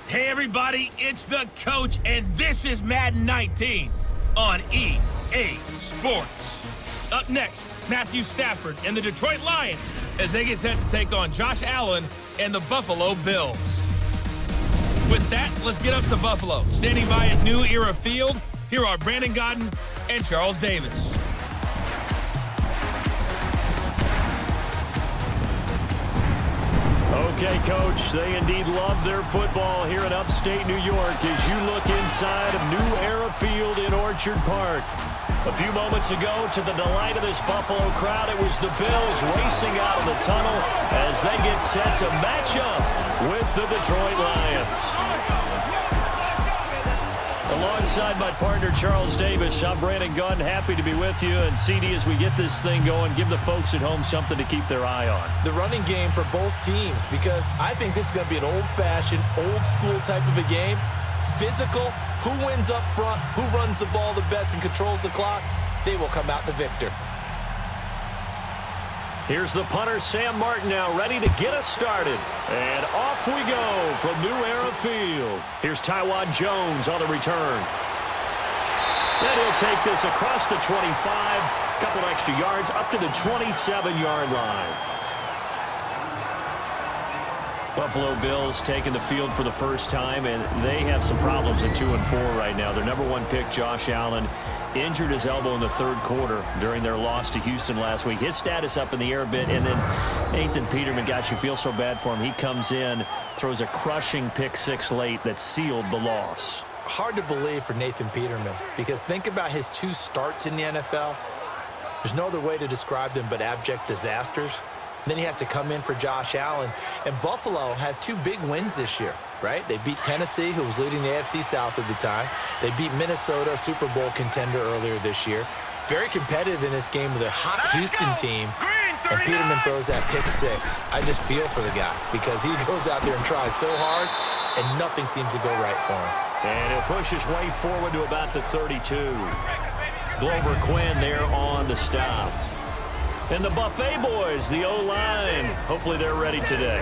Hey everybody, it's the coach, and this is Madden 19 on EA Sports. Up next, Matthew Stafford and the Detroit Lions as they get set to take on Josh Allen and the Buffalo Bills. With that, let's get up to Buffalo. Standing by at New Era Field, here are Brandon Godden and Charles Davis. Okay, Coach, they indeed love their football here in upstate New York as you look inside of New Era Field in Orchard Park. A few moments ago, to the delight of this Buffalo crowd, it was the Bills racing out of the tunnel as they get set to match up with the Detroit Lions. Alongside my partner, Charles Davis, I'm Brandon Gunn, happy to be with you. And CD, as we get this thing going, give the folks at home something to keep their eye on. The running game for both teams, because I think this is going to be an old-fashioned, old-school type of a game. Physical, who wins up front, who runs the ball the best and controls the clock, they will come out the victor. Here's the punter, Sam Martin, now ready to get us started. And off we go from New Era Field. Here's Taiwan Jones on the return. Then he'll take this across the 25, couple extra yards up to the 27-yard line. Buffalo Bills taking the field for the first time, and they have some problems at 2-4 right now. Their number one pick, Josh Allen, injured his elbow in the third quarter during their loss to Houston last week. His status up in the air a bit, and then Nathan Peterman, gosh, you feel so bad for him. He comes in, throws a crushing pick six late that sealed the loss. Hard to believe for Nathan Peterman, because think about his 2 starts in the NFL. There's no other way to describe them but abject disasters. Then he has to come in for Josh Allen. And Buffalo has 2 big wins this year, right? They beat Tennessee, who was leading the AFC South at the time. They beat Minnesota, Super Bowl contender earlier this year. Very competitive in this game with a hot Houston team. And Peterman throws that pick six. I just feel for the guy because he goes out there and tries so hard, and nothing seems to go right for him. And he'll push his way forward to about the 32. Glover Quinn there on the stop. And the Buffet boys, the O-line, hopefully they're ready today.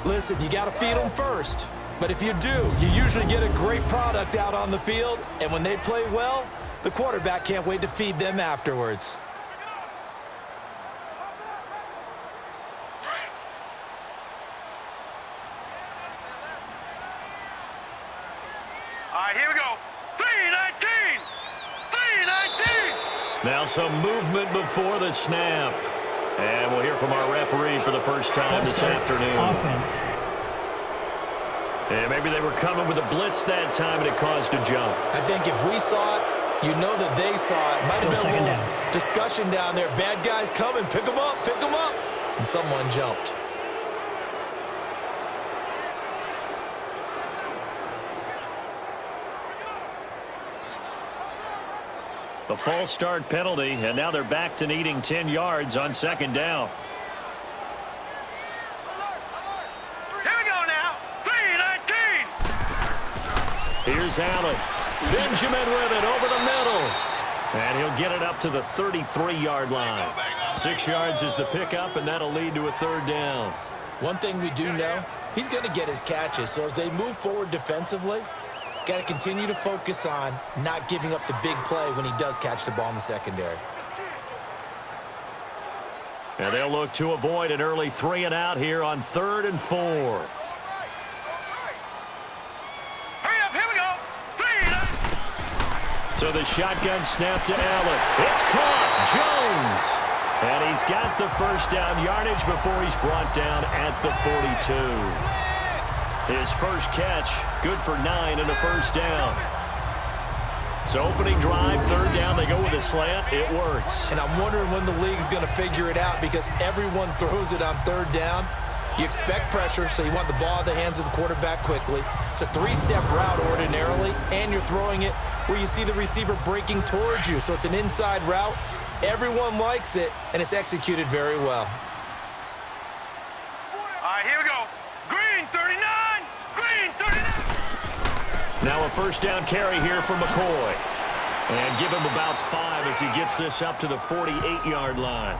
Listen, you got to feed them first. But if you do, you usually get a great product out on the field. And when they play well, the quarterback can't wait to feed them afterwards. All right, here we go. 3-19! 3-19! Now some movement before the snap. And we'll hear from our referee for the first time this afternoon. Offense. And maybe they were coming with a blitz that time and it caused a jump. I think if we saw it, you know that they saw it. Might Still have been second a down. little discussion down there. Bad guys coming. Pick them up. Pick them up. And someone jumped. A false start penalty, and now they're back to needing 10 yards on second down. Here we go now. 3-19! Here's Allen. Benjamin with it over the middle. And he'll get it up to the 33-yard line. 6 yards is the pickup, and that'll lead to a third down. One thing we do know, he's going to get his catches. So as they move forward defensively, got to continue to focus on not giving up the big play when he does catch the ball in the secondary. And they'll look to avoid an early 3-and-out here on 3rd and 4. Hurry up, here we go. 3-19! So the shotgun snap to Allen. It's caught. Jones. And he's got the first down yardage before he's brought down at the 42. His first catch, good for 9 and a first down. So opening drive, third down, they go with a slant. It works. And I'm wondering when the league's going to figure it out because everyone throws it on third down. You expect pressure, so you want the ball in the hands of the quarterback quickly. It's a 3-step route ordinarily, and you're throwing it where you see the receiver breaking towards you. So it's an inside route. Everyone likes it, and it's executed very well. All right, here we go. Green 39! Green 39! Now a first down carry here for McCoy. And give him about 5 as he gets this up to the 48-yard line.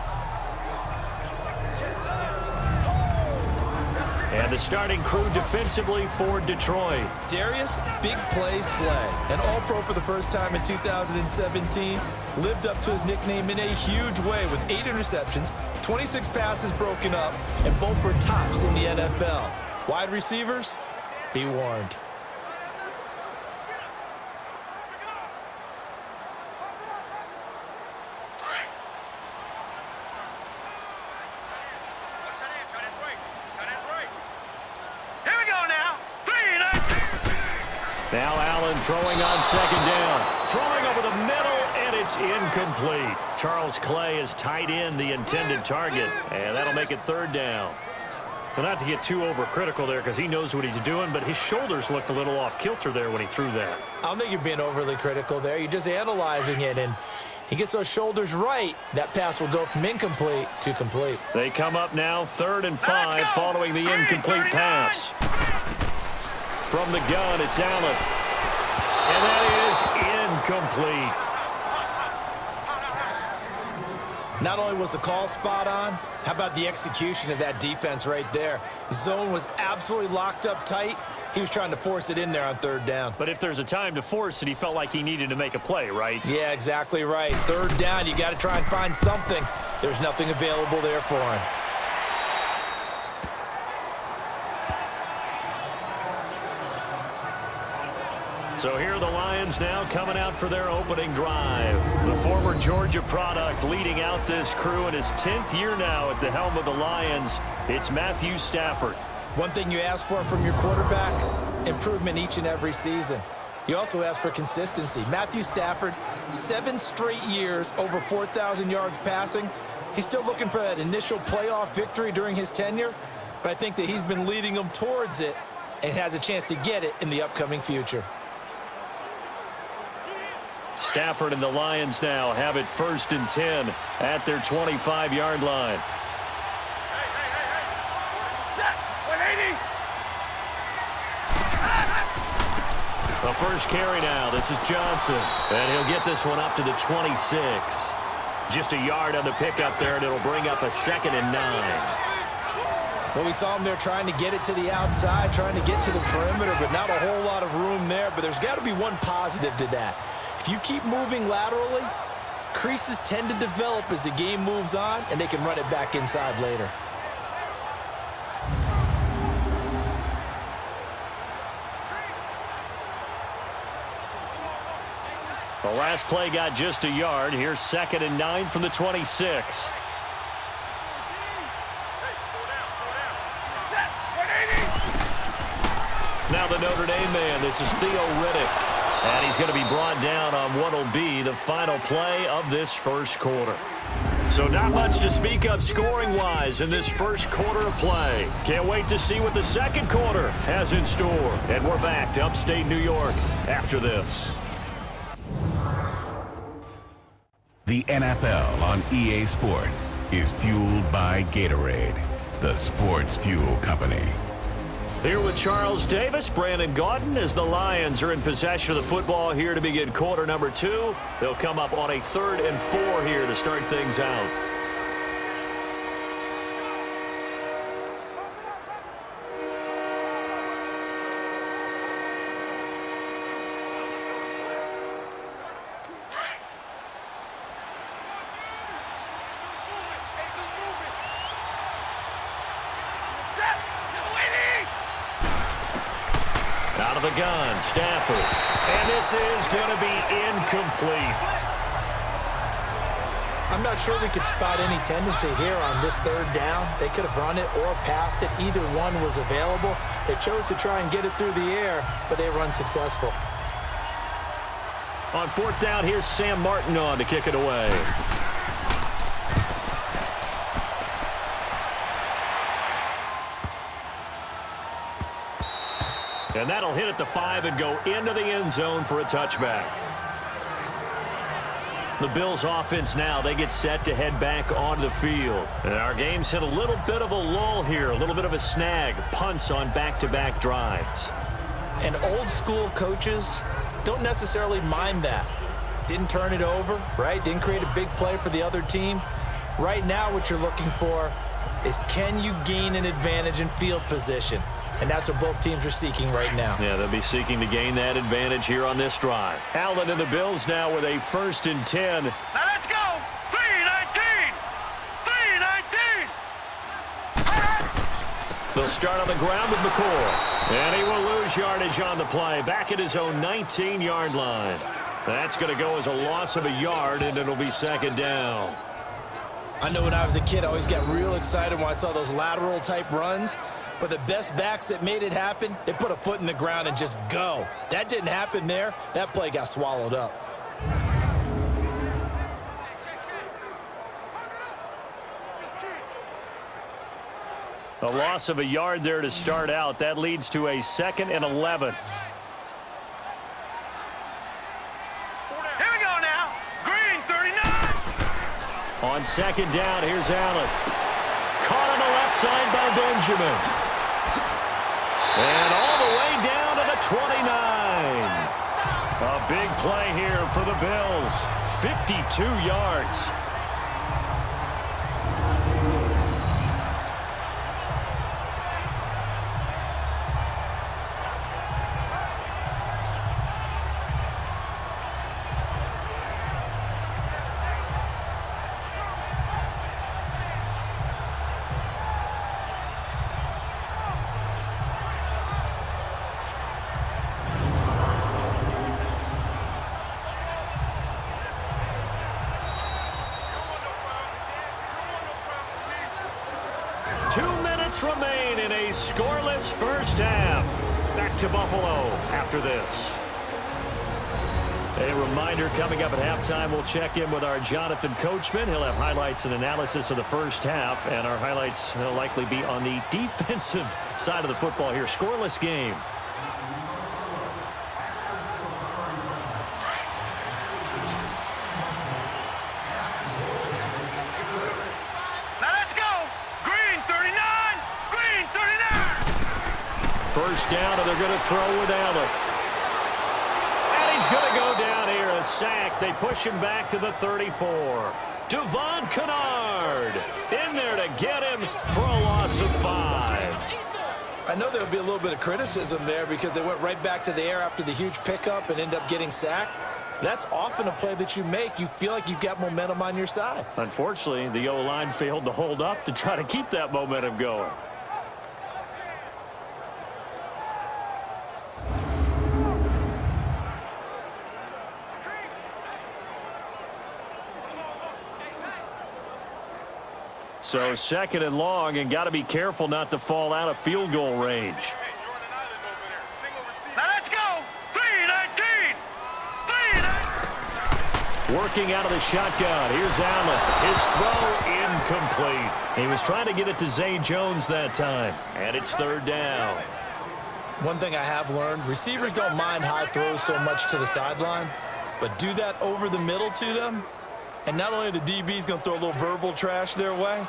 And the starting crew defensively for Detroit. Darius, big play Slay. An All-Pro for the first time in 2017. Lived up to his nickname in a huge way with 8 interceptions, 26 passes broken up, and both were tops in the NFL. Wide receivers, be warned. Now Allen throwing on second down. Throwing over the middle, and it's incomplete. Charles Clay is tight end, the intended target, and that'll make it third down. Well, not to get too overcritical there because he knows what he's doing, but his shoulders looked a little off kilter there when he threw that. I don't think you're being overly critical there. You're just analyzing it, and he gets those shoulders right. That pass will go from incomplete to complete. They come up now 3rd and 5 following the incomplete pass. From the gun, it's Allen. And that is incomplete. Not only was the call spot on, how about the execution of that defense right there? Zone was absolutely locked up tight. He was trying to force it in there on 3rd down. But if there's a time to force it, he felt like he needed to make a play, right? Yeah, exactly right. 3rd down, you got to try and find something. There's nothing available there for him. So here are the Lions now coming out for their opening drive. The former Georgia product leading out this crew in his 10th year now at the helm of the Lions. It's Matthew Stafford. One thing you ask for from your quarterback, improvement each and every season. You also ask for consistency. Matthew Stafford, 7 straight years over 4,000 yards passing. He's still looking for that initial playoff victory during his tenure, but I think that he's been leading them towards it and has a chance to get it in the upcoming future. Stafford and the Lions now have it 1st and 10 at their 25-yard line. The first carry now. This is Johnson. And he'll get this one up to the 26. Just a yard on the pickup there, and it'll bring up a 2nd and 9. Well, we saw him there trying to get it to the outside, trying to get to the perimeter, but not a whole lot of room there. But there's got to be one positive to that. If you keep moving laterally, creases tend to develop as the game moves on, and they can run it back inside later. The last play got just a yard. Here's 2nd and 9 from the 26. Now the Notre Dame man. This is Theo Riddick. And he's going to be brought down on what will be the final play of this first quarter. So not much to speak of scoring-wise in this first quarter of play. Can't wait to see what the second quarter has in store. And we're back to upstate New York after this. The NFL on EA Sports is fueled by Gatorade, the sports fuel company. Here with Charles Davis, Brandon Gaudin, as the Lions are in possession of the football here to begin quarter number 2. They'll come up on a 3rd and 4 here to start things out. Out of the gun, Stafford. And this is going to be incomplete. I'm not sure we could spot any tendency here on this 3rd down. They could have run it or passed it. Either one was available. They chose to try and get it through the air, but they were unsuccessful. On 4th down, here's Sam Martin on to kick it away. And that'll hit at the 5 and go into the end zone for a touchback. The Bills offense now, they get set to head back onto the field. And our game's hit a little bit of a lull here, a little bit of a snag. Punts on back-to-back drives. And old school coaches don't necessarily mind that. Didn't turn it over, right? Didn't create a big play for the other team. Right now what you're looking for is can you gain an advantage in field position? And that's what both teams are seeking right now. Yeah, they'll be seeking to gain that advantage here on this drive. Allen and the Bills now with a 1st and 10. Now let's go. 3-19. 3-19. They'll start on the ground with McCoy. And he will lose yardage on the play. Back at his own 19-yard line. That's going to go as a loss of a yard, and it'll be 2nd down. I know when I was a kid, I always got real excited when I saw those lateral-type runs. But the best backs that made it happen, they put a foot in the ground and just go. That didn't happen there. That play got swallowed up. A loss of a yard there to start out. That leads to a 2nd and 11. Here we go now. Green 39. On 2nd down, here's Allen. Caught on the left side by Benjamin. And all the way down to the 29. A big play here for the Bills. 52 yards. Remain in a scoreless first half. Back to Buffalo after this. A reminder coming up at halftime, we'll check in with our Jonathan Coachman. He'll have highlights and analysis of the first half, and our highlights will likely be on the defensive side of the football here. Scoreless game. First down, and they're going to throw with Allen. And he's going to go down here, a sack. They push him back to the 34. Devon Kennard in there to get him for a loss of 5. I know there'll be a little bit of criticism there because they went right back to the air after the huge pickup and end up getting sacked. That's often a play that you make. You feel like you've got momentum on your side. Unfortunately, the O-line failed to hold up to try to keep that momentum going. So 2nd and long, and got to be careful not to fall out of field goal range. Now let's go. 3-19. 3-19. Working out of the shotgun. Here's Allen. His throw incomplete. He was trying to get it to Zay Jones that time. And it's 3rd down. One thing I have learned, receivers don't mind high throws so much to the sideline, but do that over the middle to them. And not only are the DBs going to throw a little verbal trash their way,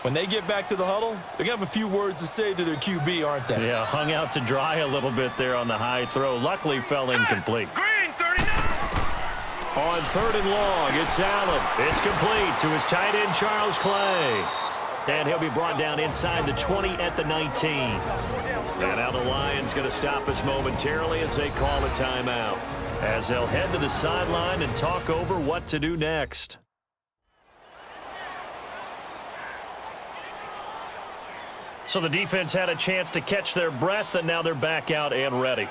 when they get back to the huddle, they're going to have a few words to say to their QB, aren't they? Yeah, hung out to dry a little bit there on the high throw. Luckily fell incomplete. Green 39. On 3rd and long, it's Allen. It's complete to his tight end, Charles Clay. And he'll be brought down inside the 20 at the 19. And now the Lions going to stop us momentarily as they call a timeout, as they'll head to the sideline and talk over what to do next. So the defense had a chance to catch their breath, and now they're back out and ready.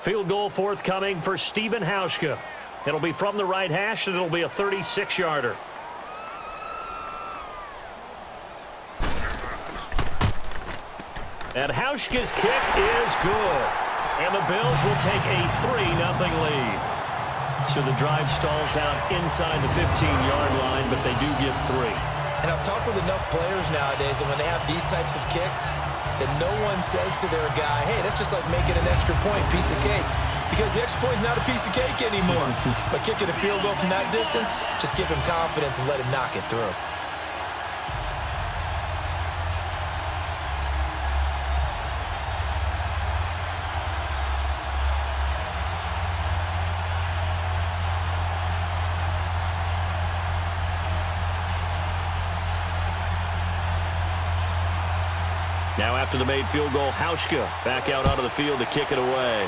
Field goal forthcoming for Stephen Hauschka. It'll be from the right hash, and it'll be a 36-yarder. And Hauschka's kick is good. And the Bills will take a 3-0 lead. So the drive stalls out inside the 15-yard line, but they do get 3. And I've talked with enough players nowadays, and when they have these types of kicks, that no one says to their guy, hey, that's just like making an extra point, piece of cake. because the extra point is not a piece of cake anymore. But kicking a field goal from that distance, just give him confidence and let him knock it through. Now after the made field goal, Hauschka back out onto the field to kick it away.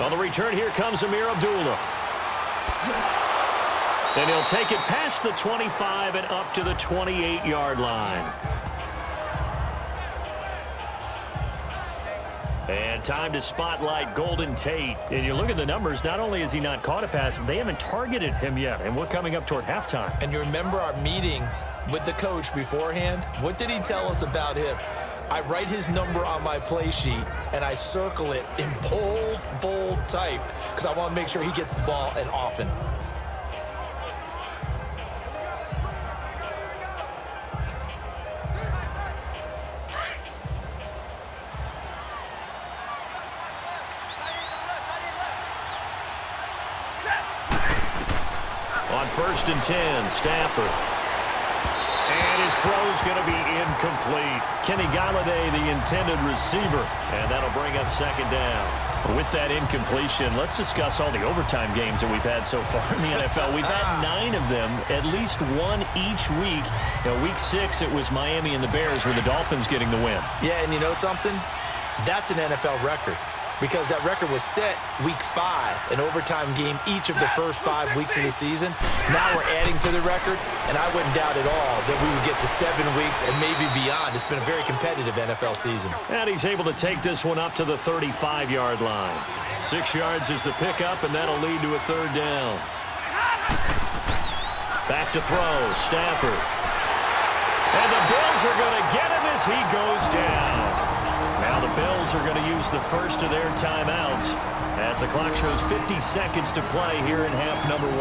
On the return, here comes Amir Abdullah. And he'll take it past the 25 and up to the 28-yard line. And time to spotlight Golden Tate. And you look at the numbers, not only has he not caught a pass, they haven't targeted him yet. And we're coming up toward halftime. And you remember our meeting with the coach beforehand? What did he tell us about him? I write his number on my play sheet, and I circle it in bold type because I want to make sure he gets the ball and often. On 1st and 10, Stafford. And his throw's going to be incomplete. Kenny Galladay, the intended receiver. And that'll bring up 2nd down. With that incompletion, let's discuss all the overtime games that we've had so far in the NFL. We've had 9 of them, at least one each week. Week 6, it was Miami and the Bears with the Dolphins getting the win. Yeah, and you know something? That's an NFL record. Because that record was set week 5, an overtime game each of the first 5 weeks of the season. Now we're adding to the record, and I wouldn't doubt at all that we would get to 7 weeks and maybe beyond. It's been a very competitive NFL season. And he's able to take this one up to the 35-yard line. 6 yards is the pickup, and that'll lead to a 3rd down. Back to throw, Stafford. And the Bills are going to get him as he goes down. Now the Bills are going to use the first of their timeouts as the clock shows 50 seconds to play here in half number 1.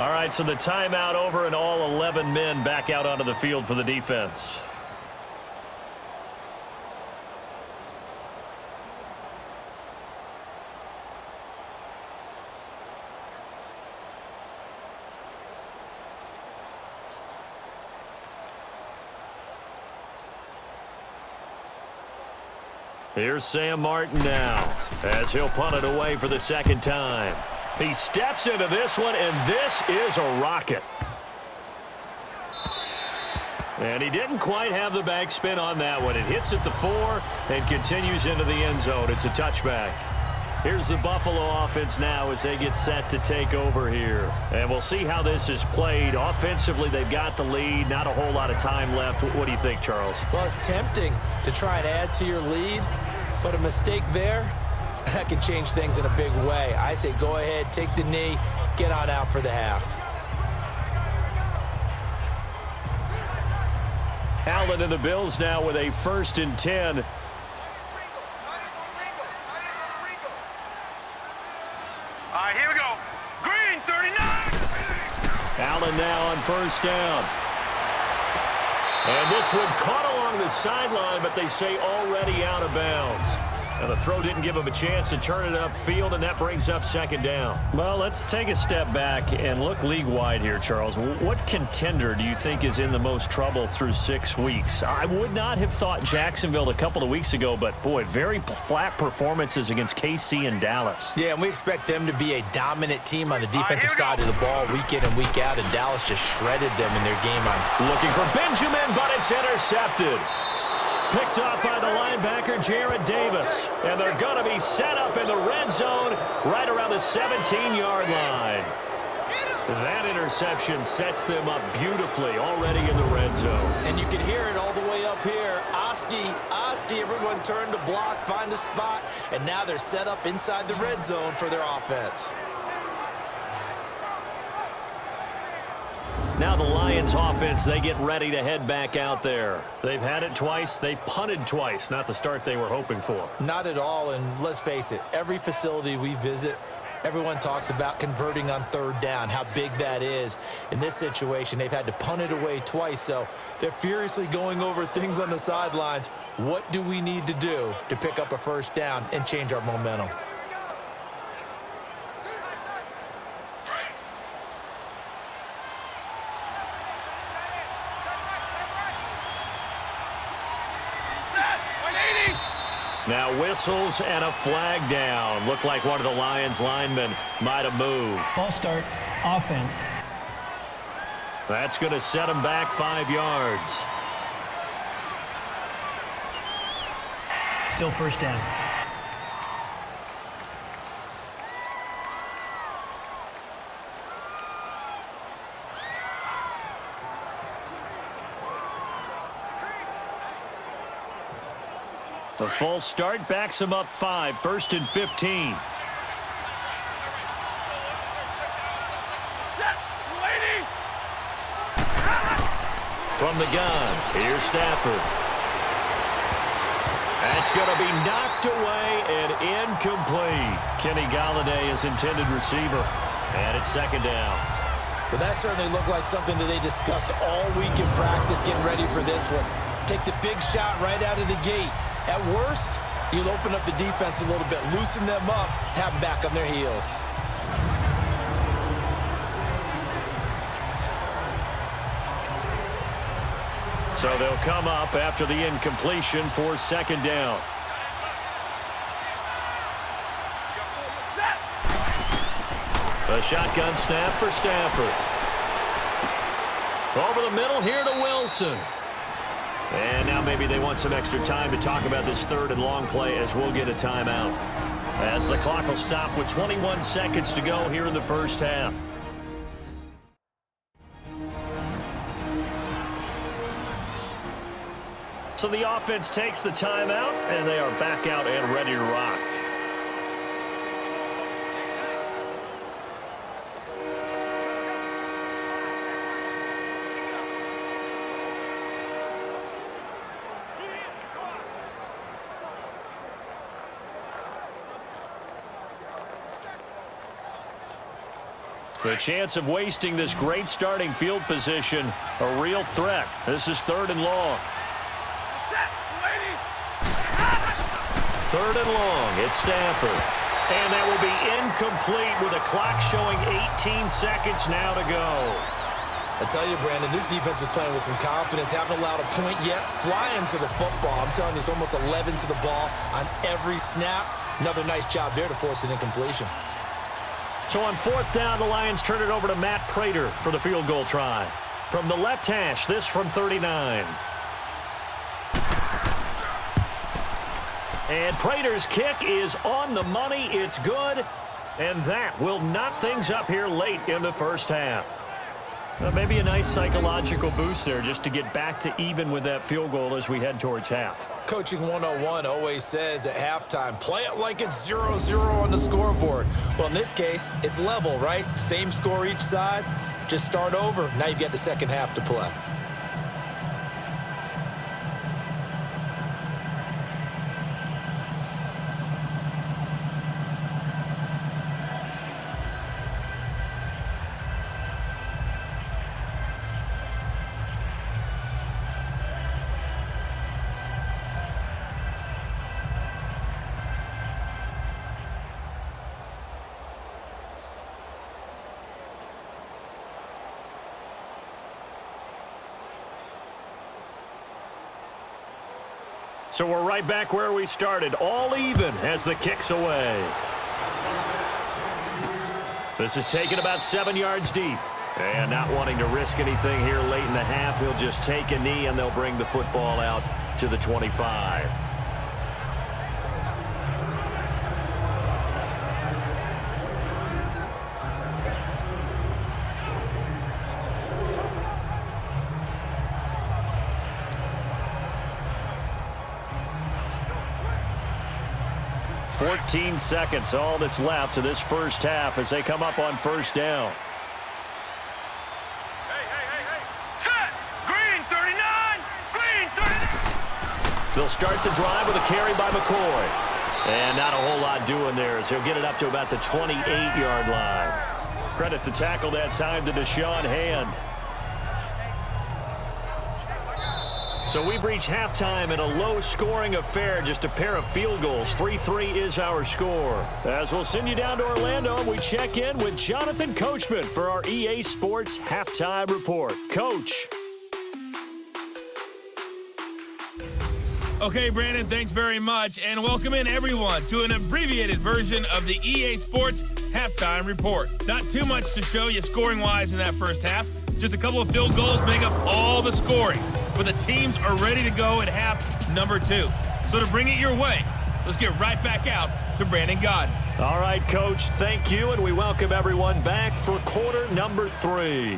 All right, so the timeout over and all 11 men back out onto the field for the defense. Here's Sam Martin now as he'll punt it away for the 2nd time. He steps into this one, and this is a rocket. And he didn't quite have the backspin on that one. It hits at the 4 and continues into the end zone. It's a touchback. Here's the Buffalo offense now as they get set to take over here. And we'll see how this is played. Offensively, they've got the lead. Not a whole lot of time left. What do you think, Charles? Well, it's tempting to try and add to your lead, but a mistake there, that can change things in a big way. I say go ahead, take the knee, get on out for the half. Allen and the Bills now with a 1st and 10. Here we go. Green, 39. Allen now on 1st down. And this one caught along the sideline, but they say already out of bounds. And the throw didn't give him a chance to turn it upfield, and that brings up 2nd down. Well, let's take a step back and look league-wide here, Charles. What contender do you think is in the most trouble through 6 weeks? I would not have thought Jacksonville a couple of weeks ago, but, boy, very flat performances against KC and Dallas. Yeah, and we expect them to be a dominant team on the defensive side of the ball week in and week out, and Dallas just shredded them in their game on. Looking for Benjamin, but it's intercepted. Picked up by the linebacker, Jared Davis. And they're going to be set up in the red zone right around the 17-yard line. That interception sets them up beautifully already in the red zone. And you can hear it all the way up here. Oski, everyone turned to block, find a spot, and now they're set up inside the red zone for their offense. Now the Lions offense, they get ready to head back out there. They've had it twice. They've punted twice. Not the start they were hoping for. Not at all, and let's face it, every facility we visit, Everyone talks about converting on third down, how big that is. In this situation, they've had to punt it away twice, so they're furiously going over things on the sidelines. What do we need to do to pick up a first down and change our momentum? Now whistles and a flag down. Looked like one of the Lions linemen might have moved. False start, offense. That's going to set him back 5 yards. Still first down. The false start backs him up 5, 1st and 15. From the gun, here's Stafford. That's going to be knocked away and incomplete. Kenny Golladay is intended receiver, and it's 2nd down. Well, that certainly looked like something that they discussed all week in practice, getting ready for this one. Take the big shot right out of the gate. At worst, you'll open up the defense a little bit, loosen them up, have them back on their heels. So they'll come up after the incompletion for 2nd down. A shotgun snap for Stafford. Over the middle here to Wilson. And now maybe they want some extra time to talk about this 3rd and long play as we'll get a timeout. As the clock will stop with 21 seconds to go here in the first half. So the offense takes the timeout, and they are back out and ready to rock. The chance of wasting this great starting field position, a real threat. This is 3rd and long. 3rd and long, it's Stafford. And that will be incomplete with a clock showing 18 seconds now to go. I tell you, Brandon, this defense is playing with some confidence. Haven't allowed a point yet. Flying to the football. I'm telling you, it's almost 11 to the ball on every snap. Another nice job there to force an incompletion. So on 4th down, the Lions turn it over to Matt Prater for the field goal try. From the left hash, this from 39. And Prater's kick is on the money. It's good. And that will knot things up here late in the first half. Maybe a nice psychological boost there just to get back to even with that field goal as we head towards half. Coaching 101 always says at halftime, play it like it's 0-0 on the scoreboard. Well, in this case, it's level, right? Same score each side. Just start over. Now you get the second half to play. So we're right back where we started, all even as the kick's away. This is taken about 7 yards deep. And not wanting to risk anything here late in the half, he'll just take a knee and they'll bring the football out to the 25. "14 seconds, all that's left to this first half as they come up on first down. Set! Green 39! Green 39! They'll start the drive with a carry by McCoy. And not a whole lot doing there as he'll get it up to about the 28-yard line. Credit the tackle that time to Deshaun Hand. So we've reached halftime in a low-scoring affair, just a pair of field goals. 3-3 is our score. As we'll send you down to Orlando, we check in with Jonathan Coachman for our EA Sports Halftime Report. Coach. Okay, Brandon, thanks very much, and welcome in everyone to an abbreviated version of the EA Sports Halftime Report. Not too much to show you scoring-wise in that first half. Just a couple of field goals make up all the scoring. But the teams are ready to go at half number 2. So to bring it your way, let's get right back out to Brandon Godden. All right, Coach, thank you, and we welcome everyone back for quarter number 3.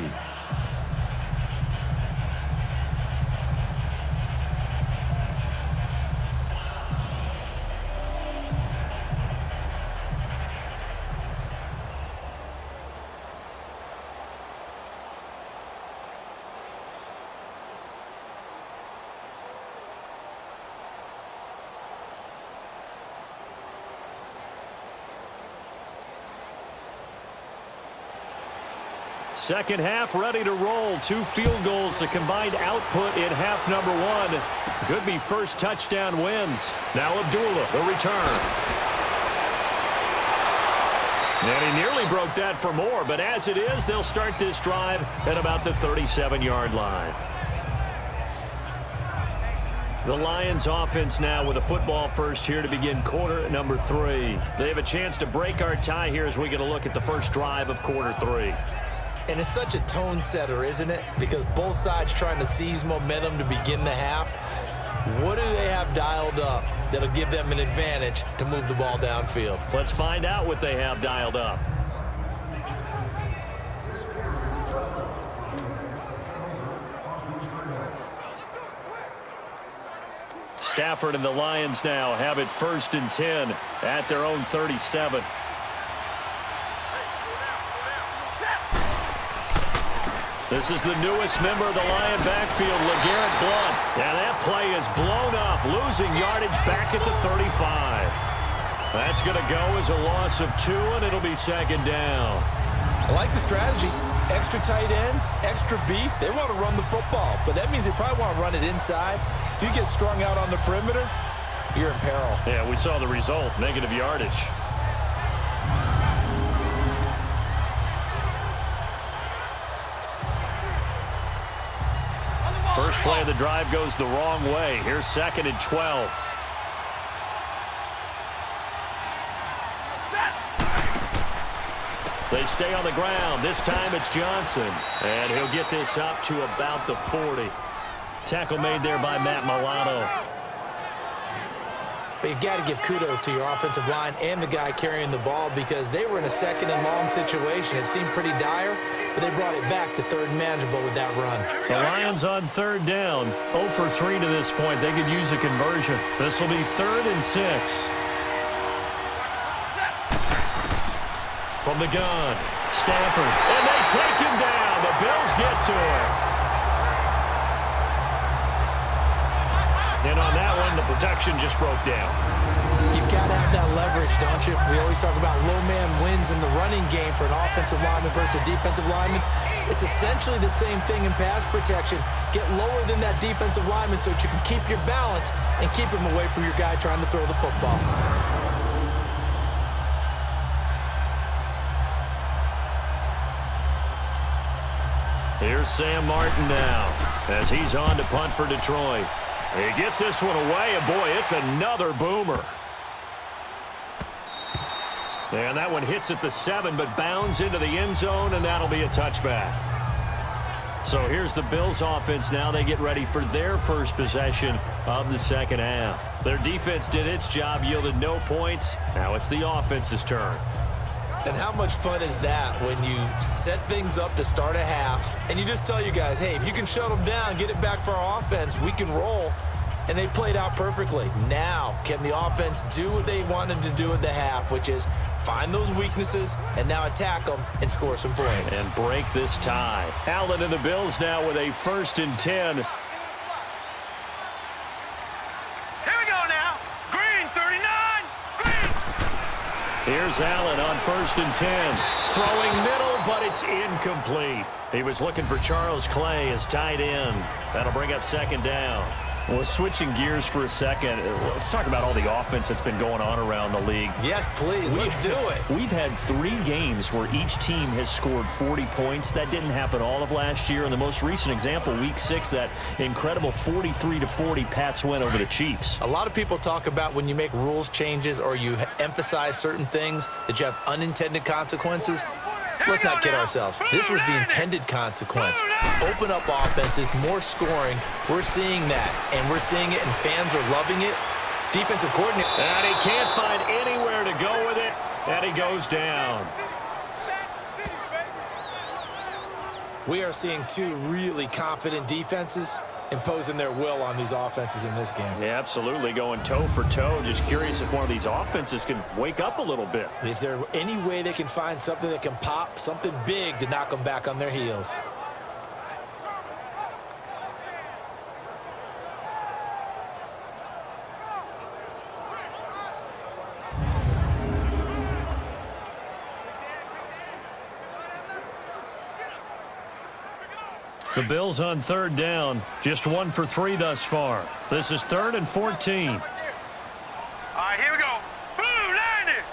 Second half ready to roll. 2 field goals, the combined output in half number 1. Could be first touchdown wins. Now Abdullah, the return. And he nearly broke that for more, but as it is, they'll start this drive at about the 37-yard line. The Lions offense now with a football first here to begin quarter number 3. They have a chance to break our tie here as we get a look at the first drive of quarter 3. And it's such a tone setter, isn't it? Because both sides trying to seize momentum to begin the half. What do they have dialed up that'll give them an advantage to move the ball downfield? Let's find out what they have dialed up. Stafford and the Lions now have it 1st and 10 at their own 37. This is the newest member of the Lion backfield, LeGarrette Blount. And that play is blown up, losing yardage back at the 35. That's going to go as a loss of 2, and it'll be 2nd down. I like the strategy. Extra tight ends, extra beef. They want to run the football, but that means they probably want to run it inside. If you get strung out on the perimeter, you're in peril. Yeah, we saw the result, negative yardage. First play of the drive goes the wrong way. Here's 2nd and 12. They stay on the ground. This time it's Johnson. And he'll get this up to about the 40. Tackle made there by Matt Milano. But you got to give kudos to your offensive line and the guy carrying the ball because they were in a 2nd and long situation. It seemed pretty dire, but they brought it back to 3rd and manageable with that run. The Lions on 3rd down. 0 for 3 to this point. They could use a conversion. This will be 3rd and 6. From the gun, Stafford. And they take him down. The Bills get to him. And on that one, the protection just broke down. You've got to have that leverage, don't you? We always talk about low man wins in the running game for an offensive lineman versus a defensive lineman. It's essentially the same thing in pass protection. Get lower than that defensive lineman so that you can keep your balance and keep him away from your guy trying to throw the football. Here's Sam Martin now as he's on to punt for Detroit. He gets this one away, and boy, it's another boomer. And that one hits at the 7, but bounds into the end zone, and that'll be a touchback. So here's the Bills offense now. They get ready for their first possession of the 2nd half. Their defense did its job, yielded no points. Now it's the offense's turn. And how much fun is that when you set things up to start a half and you just tell you guys, hey, if you can shut them down, get it back for our offense, we can roll. And they played out perfectly. Now, can the offense do what they wanted to do at the half, which is find those weaknesses and now attack them and score some points. And break this tie. Allen and the Bills now with a 1st and 10. Here we go now. Green 39. Green. Here's Allen on 1st and 10. Throwing middle, but it's incomplete. He was looking for Charles Clay as tight end. That'll bring up 2nd down. Well, switching gears for a second, let's talk about all the offense that's been going on around the league. Yes, please. Let's do it. We've had 3 games where each team has scored 40 points. That didn't happen all of last year. And the most recent example, Week 6, that incredible 43-40 Pats win over the Chiefs. A lot of people talk about when you make rules changes or you emphasize certain things that you have unintended consequences. Let's not kid ourselves. This was the intended consequence. Open up offenses, more scoring. We're seeing that, and we're seeing it, and fans are loving it. Defensive coordinator. And he can't find anywhere to go with it, and he goes down. We are seeing 2 really confident defenses imposing their will on these offenses in this game. Yeah, absolutely, going toe for toe. Just curious if one of these offenses can wake up a little bit. Is there any way they can find something that can pop, something big to knock them back on their heels? The Bills on 3rd down, just 1 for 3 thus far. This is 3rd and 14. All right, here we go. Blue 90.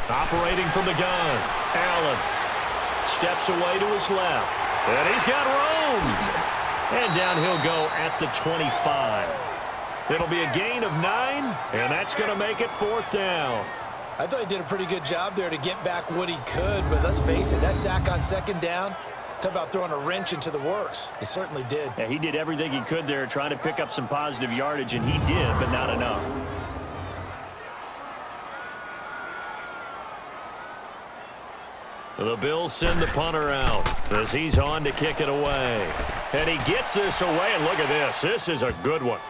Operating from the gun, Allen steps away to his left, and he's got room. And down he'll go at the 25. It'll be a gain of 9, and that's going to make it 4th down. I thought he did a pretty good job there to get back what he could, but let's face it, that sack on 2nd down, talk about throwing a wrench into the works. He certainly did. Yeah, he did everything he could there, trying to pick up some positive yardage, and he did, but not enough. The Bills send the punter out as he's on to kick it away. And he gets this away, and look at this. This is a good one.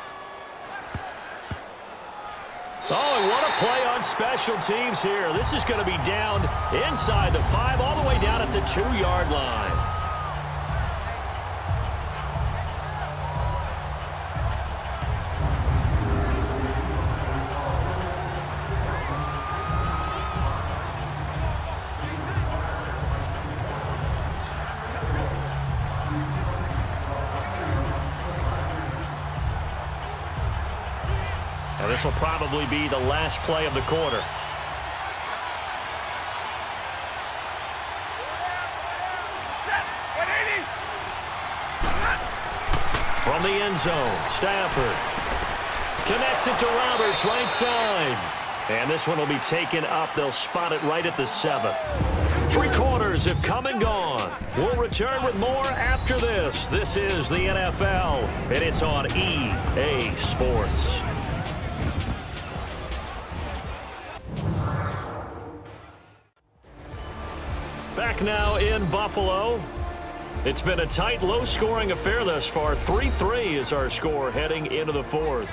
Oh, and what a play on special teams here. This is going to be down inside the 5, all the way down at the 2-yard line. Now, this will probably be the last play of the quarter. From the end zone, Stafford connects it to Roberts, right side. And this one will be taken up. They'll spot it right at the 7. 3 quarters have come and gone. We'll return with more after this. This is the NFL, and it's on EA Sports. Back now in Buffalo. It's been a tight, low-scoring affair thus far. 3-3 is our score heading into the 4th.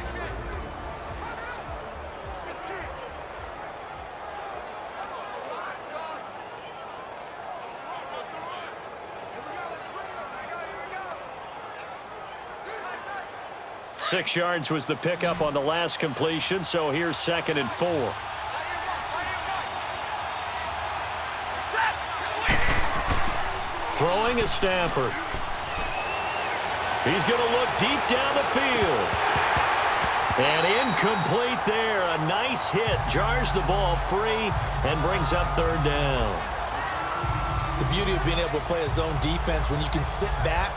Six yards was the pickup on the last completion, so here's 2nd and 4. Throwing is Stafford. He's going to look deep down the field. And incomplete there. A nice hit. Jars the ball free and brings up 3rd down. The beauty of being able to play a zone defense when you can sit back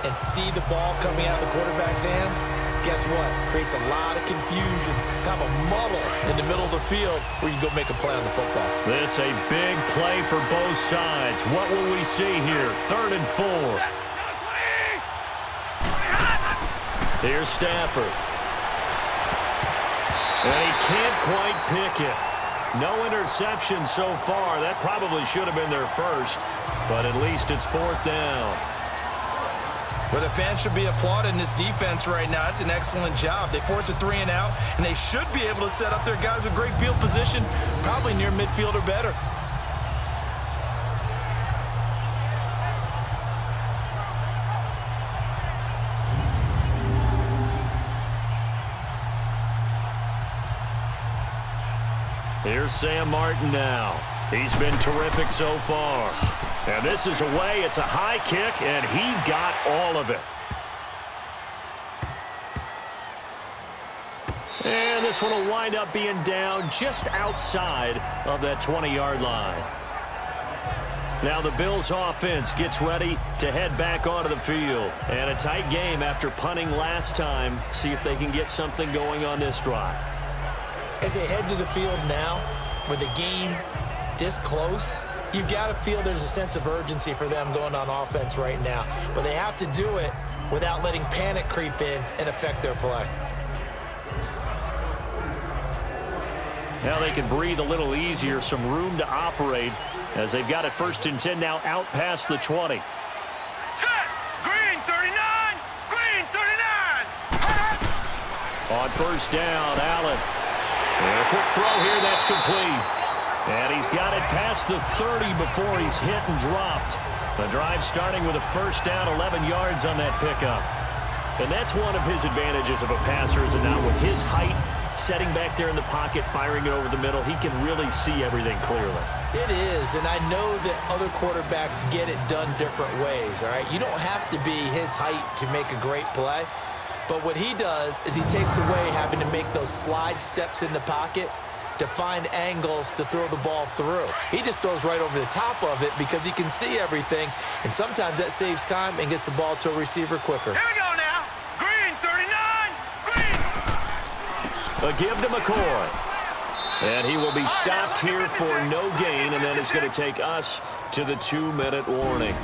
and see the ball coming out of the quarterback's hands, guess what? Creates a lot of confusion, kind of a muddle in the middle of the field where you can go make a play on the football. This a big play for both sides. What will we see here? 3rd and 4. Here's Stafford. And he can't quite pick it. No interception so far. That probably should have been their first, but at least it's 4th down. But the fans should be applauding this defense right now. It's an excellent job. They force a 3 and out, and they should be able to set up their guys with great field position, probably near midfield or better. Here's Sam Martin now. He's been terrific so far. And this is away. It's a high kick, and he got all of it. And this one will wind up being down just outside of that 20-yard line. Now the Bills offense gets ready to head back onto the field. And a tight game after punting last time. See if they can get something going on this drive. As they head to the field now, with the game this close, you've got to feel there's a sense of urgency for them going on offense right now. But they have to do it without letting panic creep in and affect their play. Now they can breathe a little easier, some room to operate as they've got it 1st and 10 now out past the 20. Set! Green 39! Green 39! On 1st down, Allen. And a quick throw here, that's complete. And he's got it past the 30 before he's hit and dropped. The drive starting with a 1st down, 11 yards on that pickup. And that's one of his advantages of a passer, is it not? With his height, setting back there in the pocket, firing it over the middle, he can really see everything clearly. It is, and I know that other quarterbacks get it done different ways, all right? You don't have to be his height to make a great play, but what he does is he takes away having to make those slide steps in the pocket to find angles to throw the ball through. He just throws right over the top of it because he can see everything, and sometimes that saves time and gets the ball to a receiver quicker. Here we go now. Green 39! Green! A give to McCoy. And he will be stopped here for no gain, and that is going to take us to the 2-minute warning.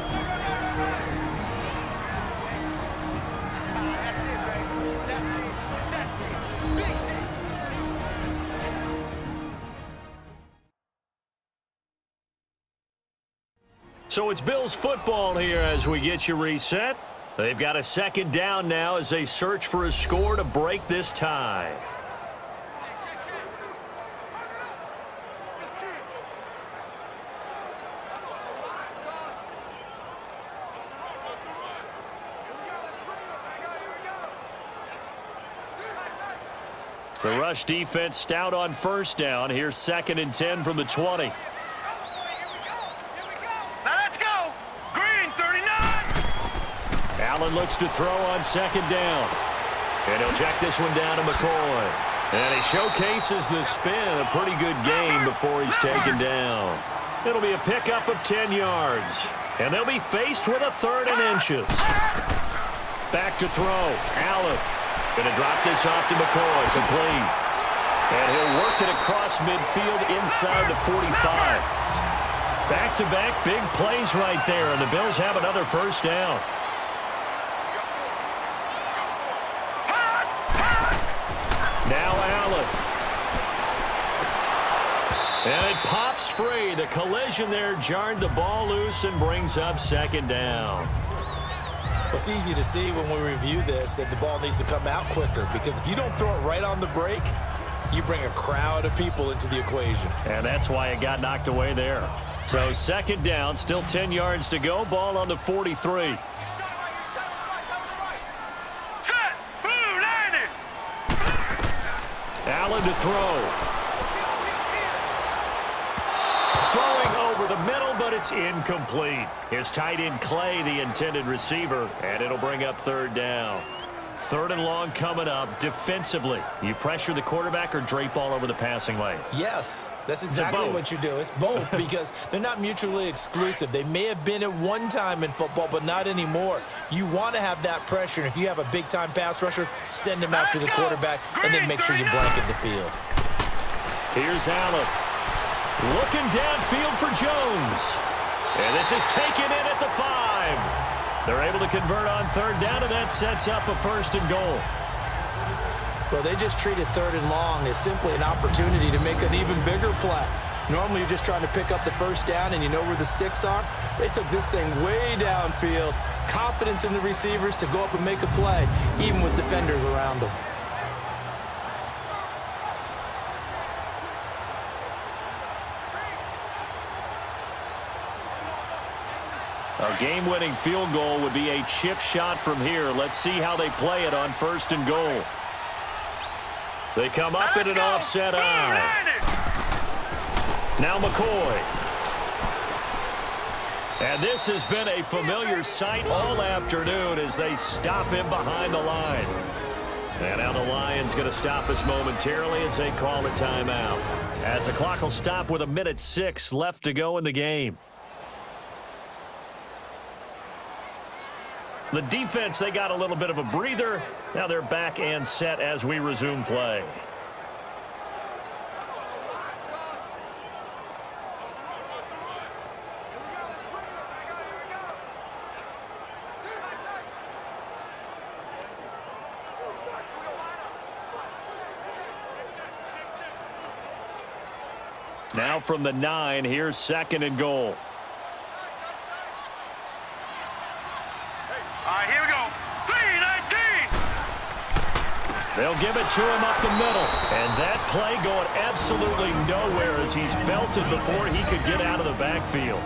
So it's Bills football here as we get you reset. They've got a 2nd down now as they search for a score to break this tie. The rush defense stout on 1st down. Here's 2nd and 10 from the 20. Now let's go! Green 39! Allen looks to throw on 2nd down. And he'll check this one down to McCoy. And he showcases the spin. A pretty good game before he's taken down. It'll be a pickup of 10 yards. And they'll be faced with a 3rd and inches. Back to throw. Allen. Going to drop this off to McCoy, complete. And he'll work it across midfield inside the 45. Back-to-back big plays right there, and the Bills have another 1st down. Now Allen. And it pops free. The collision there jarred the ball loose and brings up 2nd down. It's easy to see when we review this that the ball needs to come out quicker, because if you don't throw it right on the break, you bring a crowd of people into the equation. And that's why it got knocked away there. So 2nd down, still 10 yards to go. Ball on the 43. Set! Blue landed! Allen to throw. Throwing over the middle, but it's incomplete. His tight end Clay, the intended receiver, and it'll bring up 3rd down. 3rd and long coming up. Defensively, you pressure the quarterback or drape all over the passing lane? Yes, that's exactly what you do. It's both because they're not mutually exclusive. They may have been at one time in football, but not anymore. You want to have that pressure, and if you have a big-time pass rusher, send him after the quarterback, and then make sure you blanket the field. Here's Allen. Looking downfield for Jones. And this is taken in at the 5. They're able to convert on 3rd down, and that sets up a 1st and goal. Well, they just treated 3rd and long as simply an opportunity to make an even bigger play. Normally, you're just trying to pick up the 1st down, and you know where the sticks are. They took this thing way downfield. Confidence in the receivers to go up and make a play, even with defenders around them. A game-winning field goal would be a chip shot from here. Let's see how they play it on 1st and goal. They come up in an offset eye. Now McCoy. And this has been a familiar sight all afternoon as they stop him behind the line. And now the Lions going to stop us momentarily as they call a timeout. As the clock will stop with 1:06 left to go in the game. The defense, they got a little bit of a breather. Now they're back and set as we resume play. Now from the 9, here's 2nd and goal. All right, here we go. 3-19. They'll give it to him up the middle. And that play going absolutely nowhere as he's belted before he could get out of the backfield.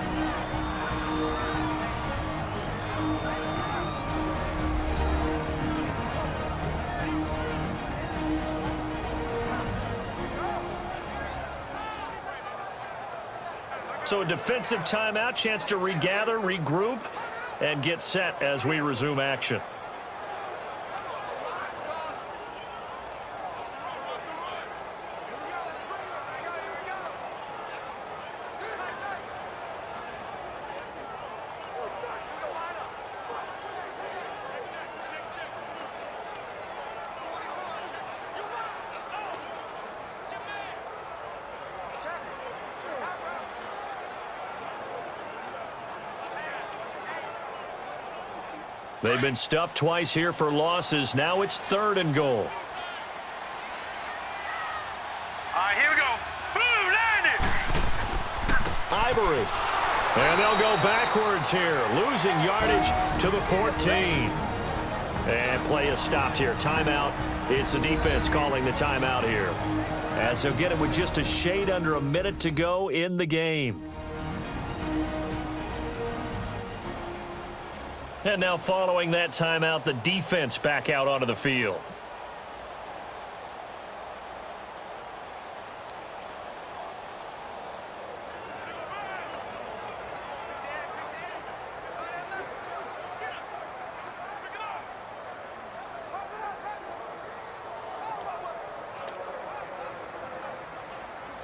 So a defensive timeout, chance to regather, regroup, and get set as we resume action. They've been stuffed twice here for losses. Now it's 3rd and goal. All right, here we go. Boom, landed. Ivory. And they'll go backwards here, losing yardage to the 14. And play is stopped here. Timeout. It's the defense calling the timeout here, as they'll get it with just a shade under a minute to go in the game. And now following that timeout, the defense back out onto the field.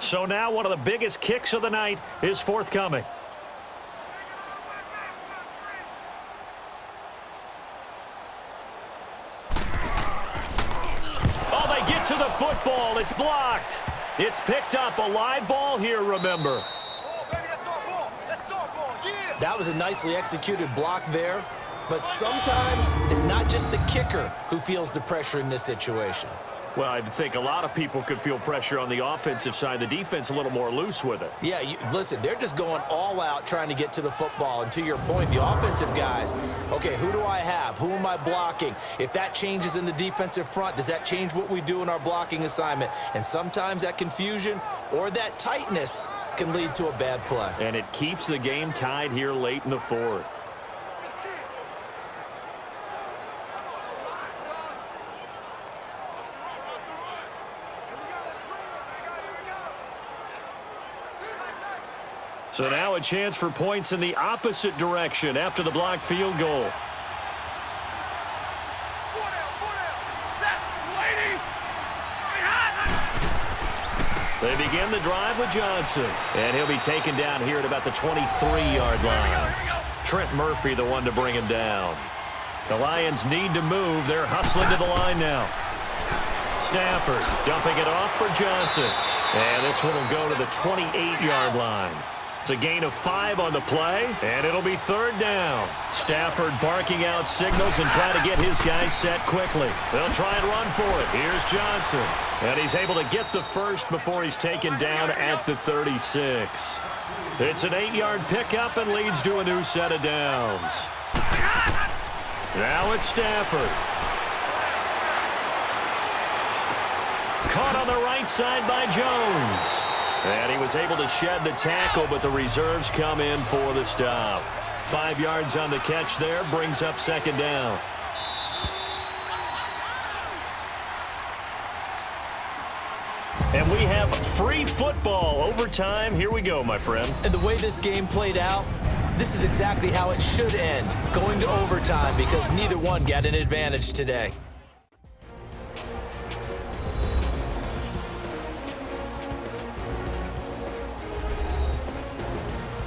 So now one of the biggest kicks of the night is forthcoming. To the football, it's blocked. It's picked up, a live ball here, remember. That was a nicely executed block there, but sometimes it's not just the kicker who feels the pressure in this situation. Well, I think a lot of people could feel pressure on the offensive side. The defense a little more loose with it. Yeah, listen, they're just going all out trying to get to the football. And to your point, the offensive guys, okay, who do I have? Who am I blocking? If that changes in the defensive front, does that change what we do in our blocking assignment? And sometimes that confusion or that tightness can lead to a bad play. And it keeps the game tied here late in the 4th. So now a chance for points in the opposite direction after the blocked field goal. They begin the drive with Johnson. And he'll be taken down here at about the 23-yard line. Trent Murphy, the one to bring him down. The Lions need to move. They're hustling to the line now. Stafford dumping it off for Johnson. And this one will go to the 28-yard line. It's a gain of 5 on the play, and it'll be 3rd down. Stafford barking out signals and trying to get his guys set quickly. They'll try and run for it. Here's Johnson. And he's able to get the first before he's taken down at the 36. It's an 8-yard pickup and leads to a new set of downs. Now it's Stafford. Caught on the right side by Jones. And he was able to shed the tackle, but the reserves come in for the stop. 5 yards on the catch there, brings up 2nd down. And we have free football. Overtime, here we go, my friend. And the way this game played out, this is exactly how it should end, going to overtime, because neither one got an advantage today.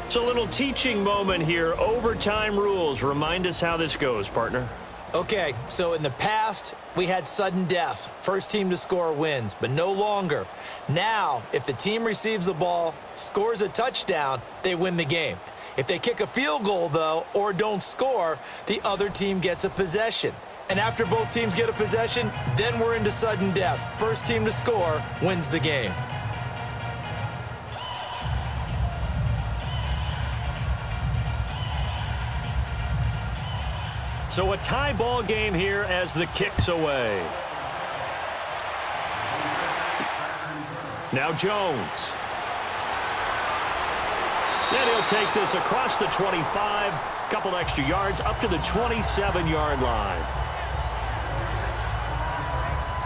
It's a little teaching moment here. Overtime rules. Remind us how this goes, partner. Okay, so in the past, we had sudden death. First team to score wins, but no longer. Now, if the team receives the ball, scores a touchdown, they win the game. If they kick a field goal, though, or don't score, the other team gets a possession. And after both teams get a possession, then we're into sudden death. First team to score wins the game. So a tie ball game here as the kick's away. Now Jones. And he'll take this across the 25, couple extra yards up to the 27-yard line.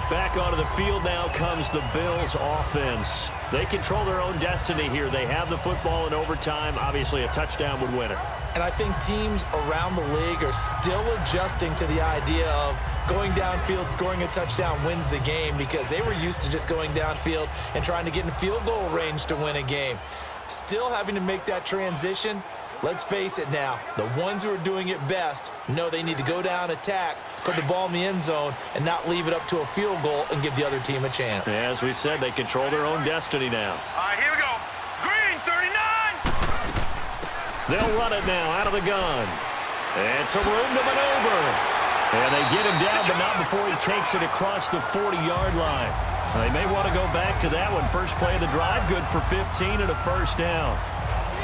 Back onto the field now comes the Bills offense. They control their own destiny here. They have the football in overtime. Obviously, a touchdown would win it. And I think teams around the league are still adjusting to the idea of going downfield, scoring a touchdown wins the game, because they were used to just going downfield and trying to get in field goal range to win a game. Still having to make that transition. Let's face it now, the ones who are doing it best know they need to go down, attack, put the ball in the end zone, and not leave it up to a field goal and give the other team a chance. As we said, they control their own destiny now. All right, here we go. Green, 39. They'll run it now out of the gun. And some room to maneuver. And they get him down, but not before he takes it across the 40-yard line. They may want to go back to that one. First play of the drive, good for 15 and a first down.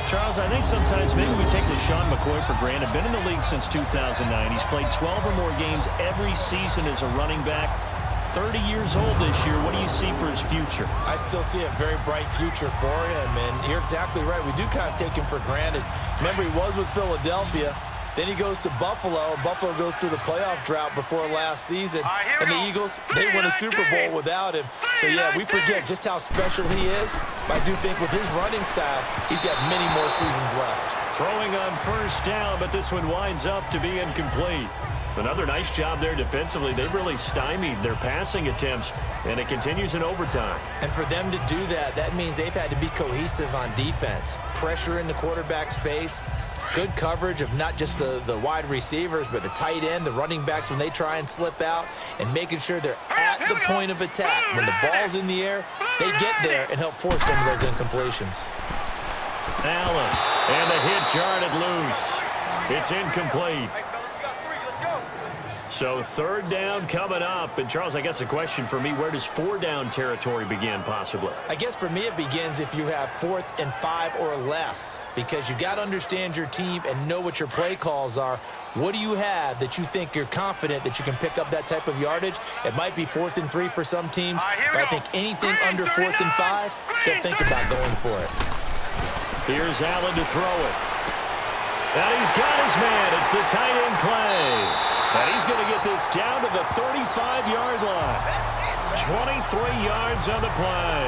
Charles, I think sometimes maybe we take LaShawn McCoy for granted. Been in the league since 2009. He's played 12 or more games every season as a running back. 30 years old this year. What do you see for his future? I still see a very bright future for him, and you're exactly right. We do kind of take him for granted. Remember, he was with Philadelphia. Then he goes to Buffalo. Buffalo goes through the playoff drought before last season. And the Eagles, they win a Super Bowl without him. So, yeah, we forget just how special he is. But I do think with his running style, he's got many more seasons left. Throwing on first down, but this one winds up to be incomplete. Another nice job there defensively. They've really stymied their passing attempts, and it continues in overtime. And for them to do that, that means they've had to be cohesive on defense. Pressure in the quarterback's face. Good coverage of not just the wide receivers, but the tight end, the running backs when they try and slip out, and making sure they're at the point of attack. When the ball's in the air, they get there and help force some of those incompletions. Allen, and the hit jarred it loose. It's incomplete. So third down coming up. And, Charles, I guess the question for me, where does four down territory begin possibly? I guess for me it begins if you have 4th and 5 or less, because you got to understand your team and know what your play calls are. What do you have that you think you're confident that you can pick up that type of yardage? It might be 4th and 3 for some teams, but I think anything under 4th and 5, they'll think about going for it. Here's Allen to throw it. And he's got his man. It's the tight end Clay. And he's going to get this down to the 35-yard line. 23 yards on the play.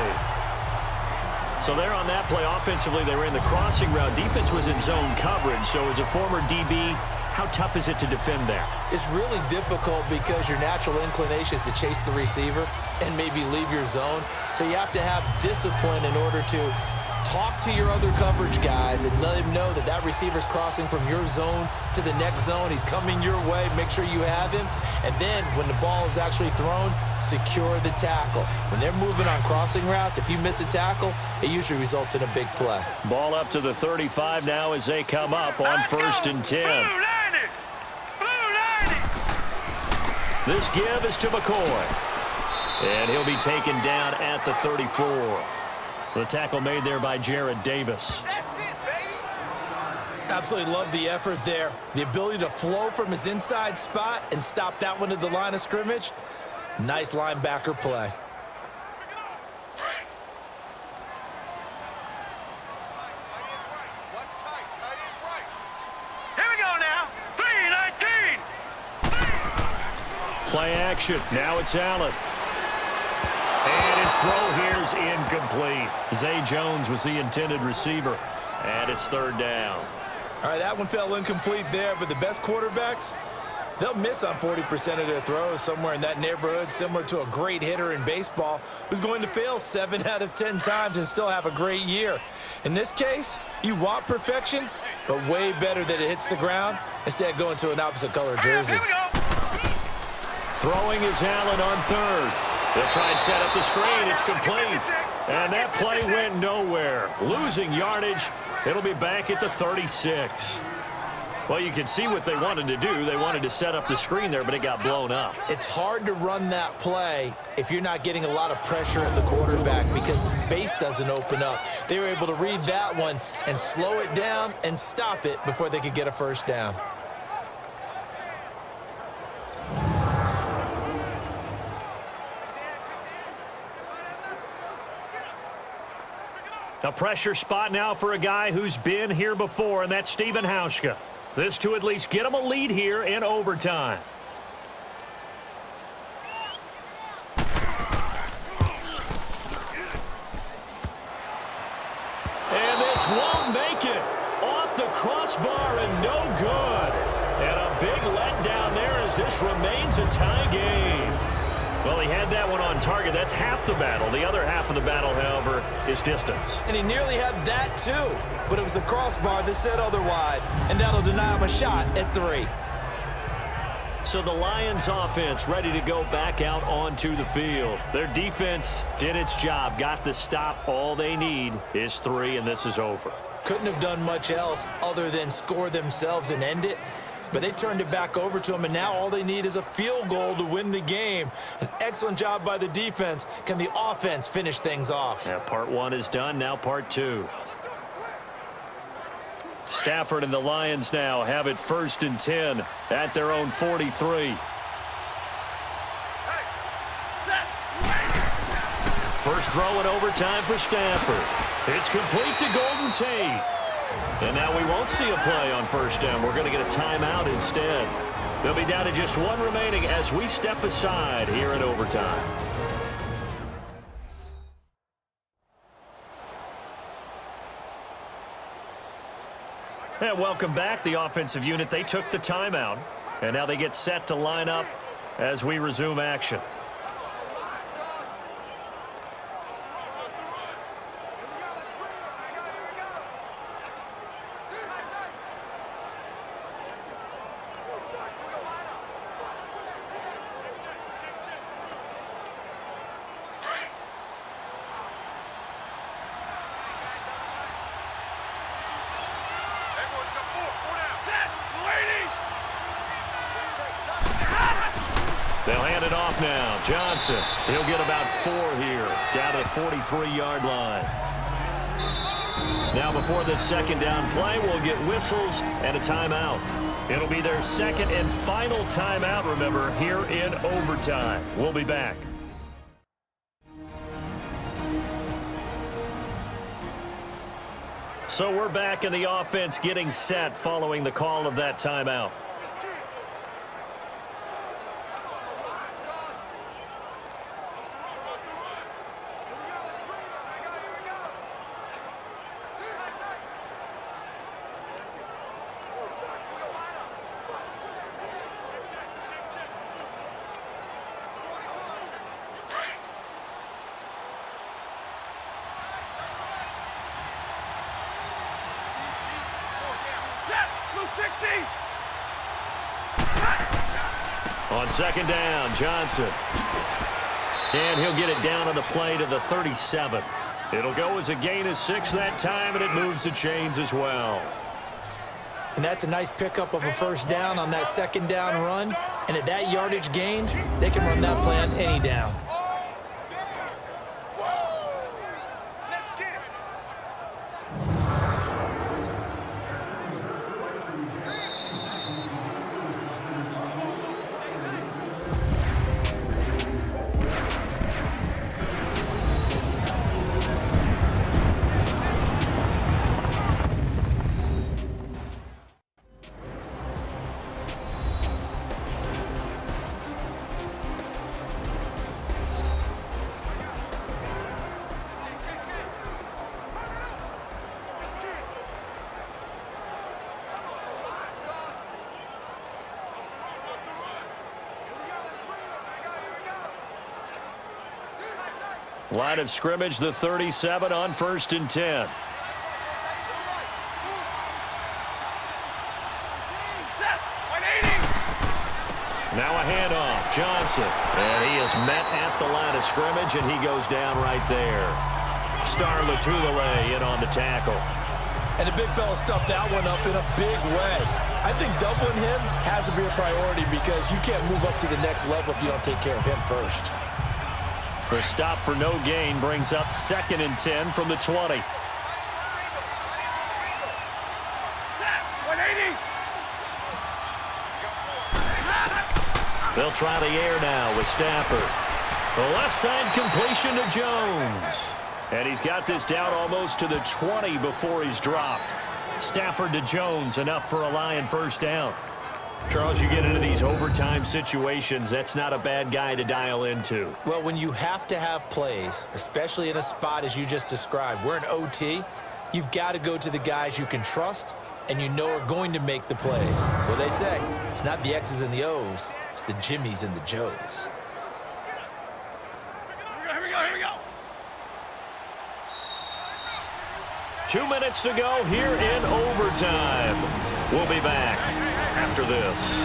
So there on that play, offensively, they ran the crossing route. Defense was in zone coverage. So as a former DB, how tough is it to defend that? It's really difficult because your natural inclination is to chase the receiver and maybe leave your zone. So you have to have discipline in order to talk to your other coverage guys and let him know that that receiver's crossing from your zone to the next zone. He's coming your way. Make sure you have him. And then when the ball is actually thrown, secure the tackle. When they're moving on crossing routes, if you miss a tackle, it usually results in a big play. Ball up to the 35 now as they come up on 1st and 10. This give is to McCoy. And he'll be taken down at the 34. The tackle made there by Jarrad Davis. Absolutely love the effort there. The ability to flow from his inside spot and stop that one at the line of scrimmage. Nice linebacker play. Here we go now. 3-19. Play action. Now it's Allen. And his throw here is incomplete. Zay Jones was the intended receiver, and it's third down. All right, that one fell incomplete there, but the best quarterbacks, they'll miss on 40% of their throws, somewhere in that neighborhood, similar to a great hitter in baseball who's going to fail 7 out of 10 times and still have a great year. In this case, you want perfection, but way better that it hits the ground instead of going to an opposite color jersey. Here we go. Throwing is Allen on third. They'll try and set up the screen. It's complete. And that play went nowhere. Losing yardage. It'll be back at the 36. Well, you can see what they wanted to do. They wanted to set up the screen there, but it got blown up. It's hard to run that play if you're not getting a lot of pressure at the quarterback because the space doesn't open up. They were able to read that one and slow it down and stop it before they could get a first down. A pressure spot now for a guy who's been here before, and that's Stephen Hauschka. This to at least get him a lead here in overtime. And this won't make it. Off the crossbar and no good. And a big letdown there as this remains a tie game. Well, he had that one on target. That's half the battle. The other half of the battle, however, is distance. And he nearly had that too, but it was the crossbar that said otherwise, and that'll deny him a shot at 3. So the Lions offense ready to go back out onto the field. Their defense did its job, got the stop. All they need is 3, and this is over. Couldn't have done much else other than score themselves and end it. But they turned it back over to him, and now all they need is a field goal to win the game. An excellent job by the defense. Can the offense finish things off? Yeah, part 1 is done. Now part 2. Stafford and the Lions now have it 1st and 10 at their own 43. First throw in overtime for Stafford. It's complete to Golden Tate. And now we won't see a play on first down. We're going to get a timeout instead. They'll be down to just 1 remaining as we step aside here in overtime. And welcome back. The offensive unit, they took the timeout. And now they get set to line up as we resume action. They'll hand it off now. Johnson, he'll get about 4 here, down to the 43-yard line. Now before this second down play, we'll get whistles and a timeout. It'll be their second and final timeout, remember, here in overtime. We'll be back. So we're back in the offense getting set following the call of that timeout. On second down, Johnson. And he'll get it down on the play to the 37. It'll go as a gain of 6 that time, and it moves the chains as well. And that's a nice pickup of a first down on that second down run. And at that yardage gained, they can run that play on any down. Line of scrimmage, the 37 on 1st and 10. Now a handoff. Johnson. And he is met at the line of scrimmage, and he goes down right there. Star Latulele in on the tackle. And the big fella stuffed that one up in a big way. I think doubling him has to be a priority because you can't move up to the next level if you don't take care of him first. The stop for no gain brings up 2nd and 10 from the 20. They'll try the air now with Stafford. The left side completion to Jones. And he's got this down almost to the 20 before he's dropped. Stafford to Jones, enough for a Lion first down. Charles, you get into these overtime situations, that's not a bad guy to dial into. Well, when you have to have plays, especially in a spot as you just described, we're in OT, you've got to go to the guys you can trust and you know are going to make the plays. Well, they say it's not the X's and the O's, it's the Jimmies and the Joes. Here we go. 2 minutes to go here in overtime. We'll be back after this.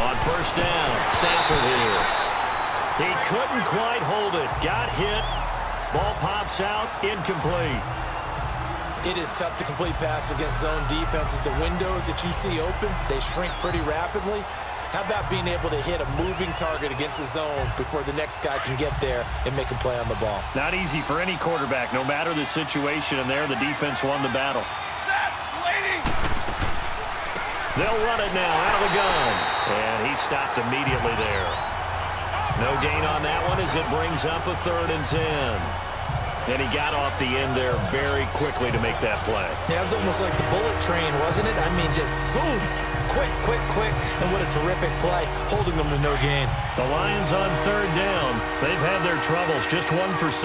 On first down, Stafford here. He couldn't quite hold it. Got hit. Ball pops out. Incomplete. It is tough to complete passes against zone defenses. The windows that you see open, they shrink pretty rapidly. How about being able to hit a moving target against a zone before the next guy can get there and make a play on the ball? Not easy for any quarterback, no matter the situation, and there the defense won the battle. They'll run it now out of the gun. And he stopped immediately there. No gain on that one as it brings up a 3rd and 10. And he got off the end there very quickly to make that play. Yeah, it was almost like the bullet train, wasn't it? I mean, just zoom. Quick. And what a terrific play, holding them to no gain. The Lions on 3rd down. They've had their troubles, just 1 for 6.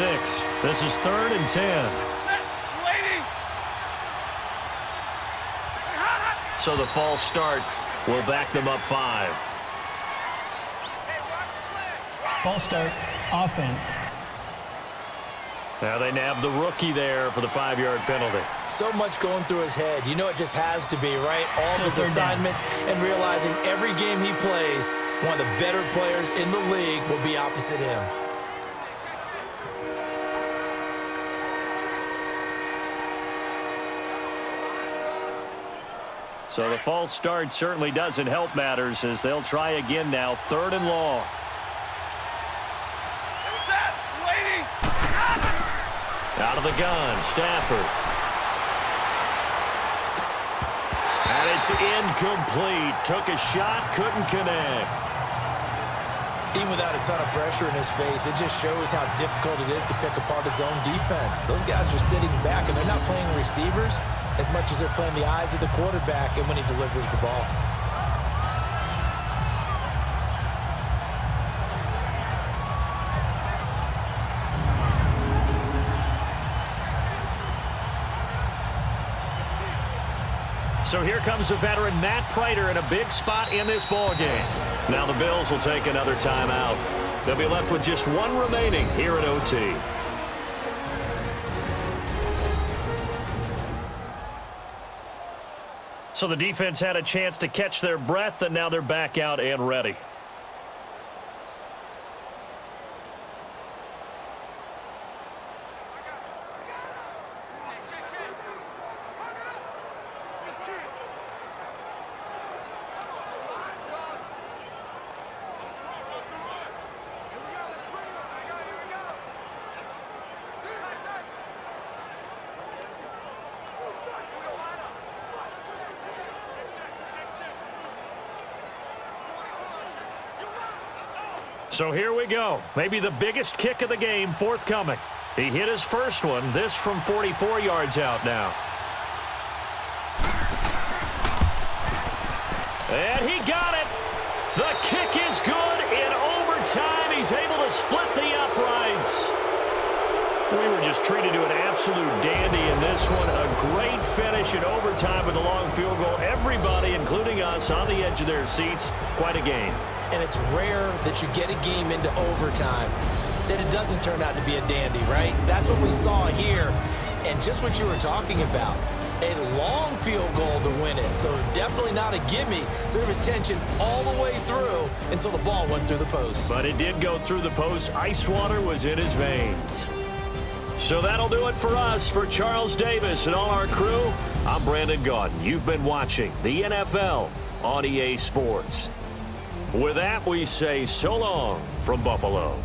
This is 3rd and 10. So the false start will back them up 5. False start, offense. Now they nab the rookie there for the 5-yard penalty. So much going through his head. You know it just has to be, right? All of his Still 3rd assignments and realizing every game he plays, one of the better players in the league will be opposite him. So the false start certainly doesn't help matters as they'll try again now, 3rd and long. Out of the gun, Stafford. And it's incomplete. Took a shot, couldn't connect. Even without a ton of pressure in his face, it just shows how difficult it is to pick apart his own defense. Those guys are sitting back, and they're not playing receivers as much as they're playing the eyes of the quarterback and when he delivers the ball. So here comes the veteran Matt Prater in a big spot in this ballgame. Now the Bills will take another timeout. They'll be left with just 1 remaining here at OT. So the defense had a chance to catch their breath, and now they're back out and ready. So here we go. Maybe the biggest kick of the game forthcoming. He hit his first one. This from 44 yards out now. And he got it. The kick is good in overtime. He's able to split the uprights. We were just treated to an absolute dandy in this one. A great finish in overtime with a long field goal. Everybody, including us, on the edge of their seats. Quite a game. And it's rare that you get a game into overtime that it doesn't turn out to be a dandy, right? That's what we saw here. And just what you were talking about, a long field goal to win it. So definitely not a gimme. So there was tension all the way through until the ball went through the post. But it did go through the post. Ice water was in his veins. So that'll do it for us. For Charles Davis and all our crew, I'm Brandon Gaudin. You've been watching the NFL on EA Sports. With that, we say so long from Buffalo.